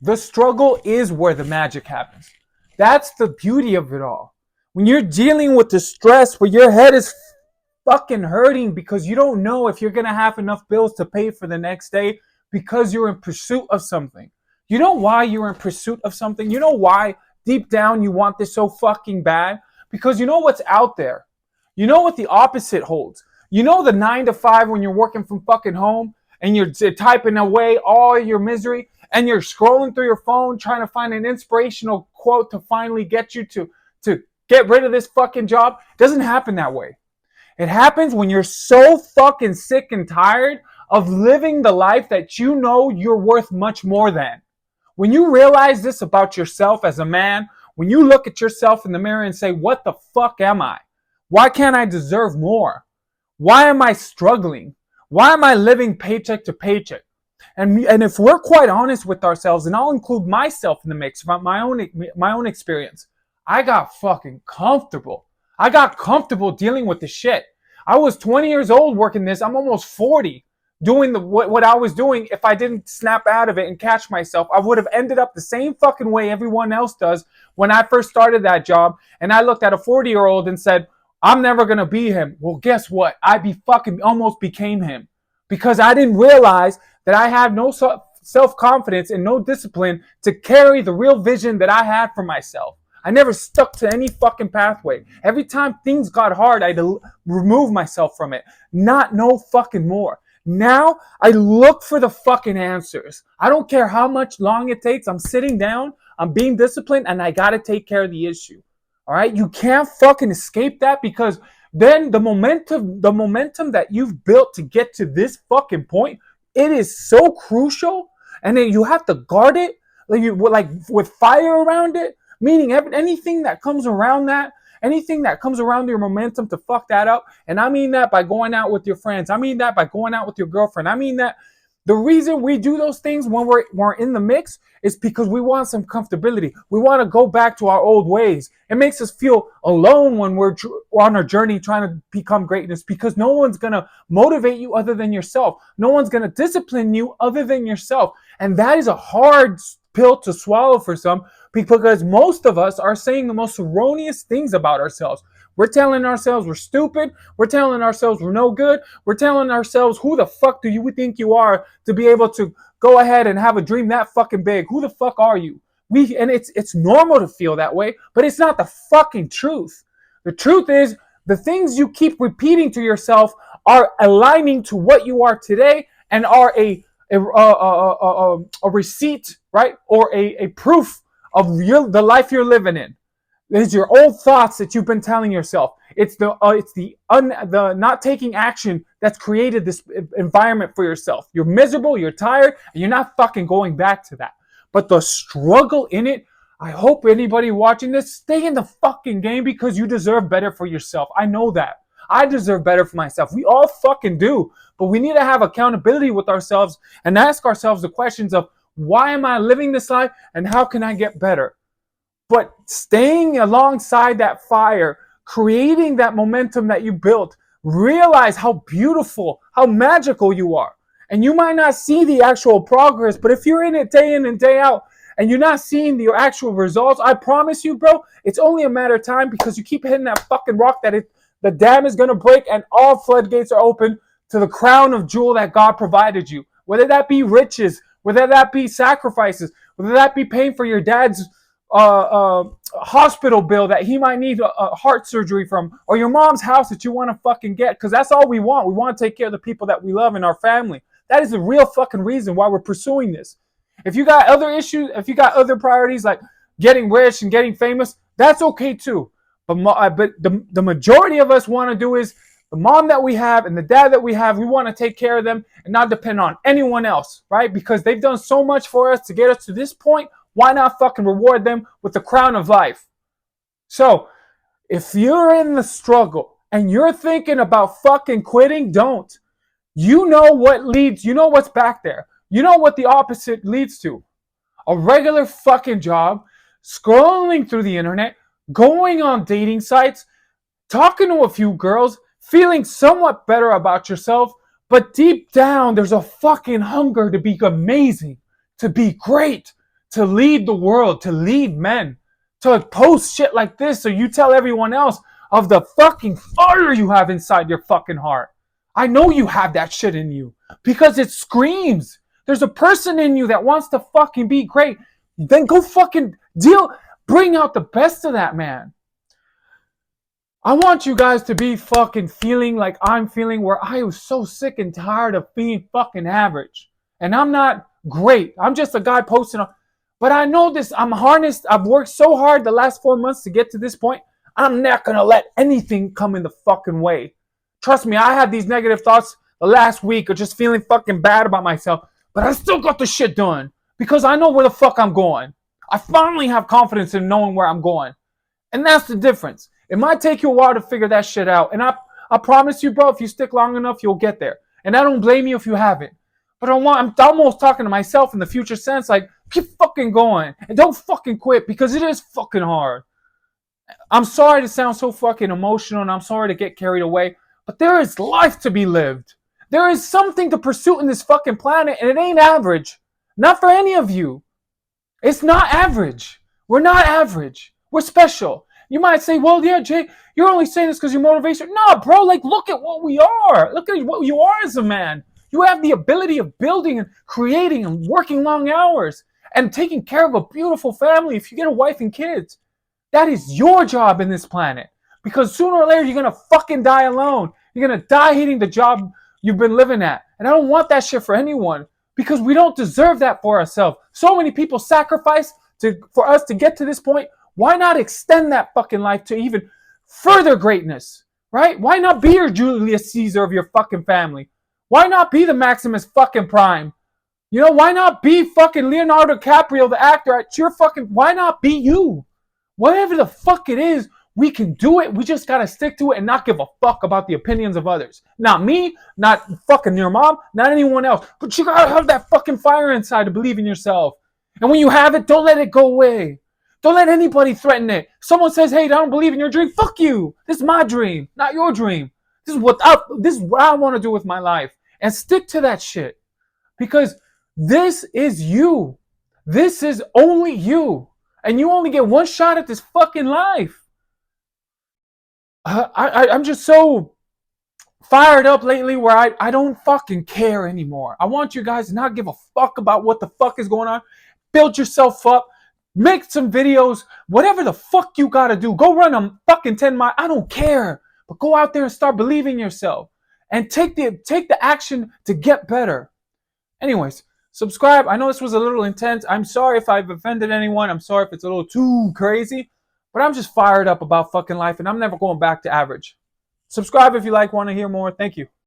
The struggle is where the magic happens. That's the beauty of it all. When you're dealing with the stress where your head is fucking hurting because you don't know if you're going to have enough bills to pay for the next day because you're in pursuit of something. You know why you're in pursuit of something? You know why deep down you want this so fucking bad? Because you know what's out there. You know what the opposite holds. You know the 9 to 5 when you're working from fucking home and you're typing away all your misery and you're scrolling through your phone trying to find an inspirational quote to finally get you to get rid of this fucking job. It doesn't happen that way. It happens when you're so fucking sick and tired of living the life that you know you're worth much more than. When you realize this about yourself as a man, when you look at yourself in the mirror and say, what the fuck am I? Why can't I deserve more? Why am I struggling? Why am I living paycheck to paycheck? And if we're quite honest with ourselves, and I'll include myself in the mix about my own experience, I got fucking comfortable. I got comfortable dealing with the shit. I was 20 years old working this. I'm almost 40 doing what I was doing. If I didn't snap out of it and catch myself, I would have ended up the same fucking way everyone else does when I first started that job. And I looked at a 40-year-old and said, I'm never going to be him. Well, guess what? Almost became him because I didn't realize that I had no self-confidence and no discipline to carry the real vision that I had for myself. I never stuck to any fucking pathway. Every time things got hard, I'd remove myself from it. Not no fucking more. Now, I look for the fucking answers. I don't care how much long it takes. I'm sitting down, I'm being disciplined, and I gotta take care of the issue. All right? You can't fucking escape that because then the momentum that you've built to get to this fucking point, it is so crucial, and then you have to guard it like with fire around it. Meaning anything that comes around that, anything that comes around your momentum to fuck that up. And I mean that by going out with your friends. I mean that by going out with your girlfriend. I mean that the reason we do those things when we're in the mix is because we want some comfortability. We want to go back to our old ways. It makes us feel alone when we're on our journey trying to become greatness because no one's going to motivate you other than yourself. No one's going to discipline you other than yourself. And that is a hard pill to swallow for some because most of us are saying the most erroneous things about ourselves. We're telling ourselves we're stupid. We're telling ourselves we're no good. We're telling ourselves, who the fuck do you think you are to be able to go ahead and have a dream that fucking big? Who the fuck are you? And it's normal to feel that way, but it's not the fucking truth. The truth is the things you keep repeating to yourself are aligning to what you are today and are a receipt, right? Or a proof of the life you're living in. It's your old thoughts that you've been telling yourself. It's the not taking action that's created this environment for yourself. You're miserable, you're tired, and you're not fucking going back to that. But the struggle in it, I hope anybody watching this, stay in the fucking game because you deserve better for yourself. I know that. I deserve better for myself. We all fucking do. But we need to have accountability with ourselves and ask ourselves the questions of, why am I living this life and how can I get better? But staying alongside that fire, creating that momentum that you built, realize how beautiful, how magical you are. And you might not see the actual progress, but if you're in it day in and day out and you're not seeing the actual results, I promise you, bro, it's only a matter of time because you keep hitting that fucking rock that the dam is going to break and all floodgates are open to the crown of jewel that God provided you. Whether that be riches, whether that be sacrifices, whether that be paying for your dad's hospital bill that he might need a heart surgery from, or your mom's house that you want to fucking get, because that's all we want. We want to take care of the people that we love in our family. That is the real fucking reason why we're pursuing this. If you got other issues, if you got other priorities like getting rich and getting famous, that's okay too. But the majority of us want to do is the mom that we have and the dad that we have, we want to take care of them and not depend on anyone else, right? Because they've done so much for us to get us to this point. Why not fucking reward them with the crown of life? So, if you're in the struggle and you're thinking about fucking quitting, don't. You know what leads, you know what's back there. You know what the opposite leads to. A regular fucking job, scrolling through the internet, going on dating sites, talking to a few girls, feeling somewhat better about yourself, but deep down, there's a fucking hunger to be amazing, to be great, to lead the world, to lead men, to post shit like this so you tell everyone else of the fucking fire you have inside your fucking heart. I know you have that shit in you because it screams. There's a person in you that wants to fucking be great. Then go fucking bring out the best of that man. I want you guys to be fucking feeling like I'm feeling, where I was so sick and tired of being fucking average. And I'm not great. I'm just a guy posting on. But I know this. I'm harnessed. I've worked so hard the last 4 months to get to this point. I'm not going to let anything come in the fucking way. Trust me, I had these negative thoughts the last week of just feeling fucking bad about myself. But I still got the shit done because I know where the fuck I'm going. I finally have confidence in knowing where I'm going. And that's the difference. It might take you a while to figure that shit out. And I promise you, bro, if you stick long enough, you'll get there. And I don't blame you if you haven't. But I'm almost talking to myself in the future sense, like, keep fucking going. And don't fucking quit, because it is fucking hard. I'm sorry to sound so fucking emotional, and I'm sorry to get carried away. But there is life to be lived. There is something to pursue in this fucking planet, and it ain't average. Not for any of you. It's not average. We're not average. We're special. You might say, well, yeah, Jay, you're only saying this because you're motivation. No, bro, like, look at what we are. Look at what you are as a man. You have the ability of building and creating and working long hours and taking care of a beautiful family if you get a wife and kids. That is your job in this planet. Because sooner or later, you're going to fucking die alone. You're going to die hating the job you've been living at. And I don't want that shit for anyone, because we don't deserve that for ourselves. So many people sacrifice for us to get to this point. Why not extend that fucking life to even further greatness, right? Why not be your Julius Caesar of your fucking family? Why not be the Maximus fucking Prime? You know, why not be fucking Leonardo DiCaprio, the actor at your fucking, why not be you? Whatever the fuck it is, we can do it. We just gotta stick to it and not give a fuck about the opinions of others. Not me, not fucking your mom, not anyone else. But you gotta have that fucking fire inside to believe in yourself. And when you have it, don't let it go away. Don't let anybody threaten it. Someone says, hey, I don't believe in your dream. Fuck you. This is my dream, not your dream. This is what I want to do with my life. And stick to that shit. Because this is you. This is only you. And you only get one shot at this fucking life. I'm just so fired up lately where I don't fucking care anymore. I want you guys to not give a fuck about what the fuck is going on. Build yourself up. Make some videos. Whatever the fuck you gotta do. Go run a fucking 10 mile. I don't care. But go out there and start believing yourself. And take the action to get better. Anyways, subscribe. I know this was a little intense. I'm sorry if I've offended anyone. I'm sorry if it's a little too crazy. But I'm just fired up about fucking life, and I'm never going back to average. Subscribe if you want to hear more. Thank you.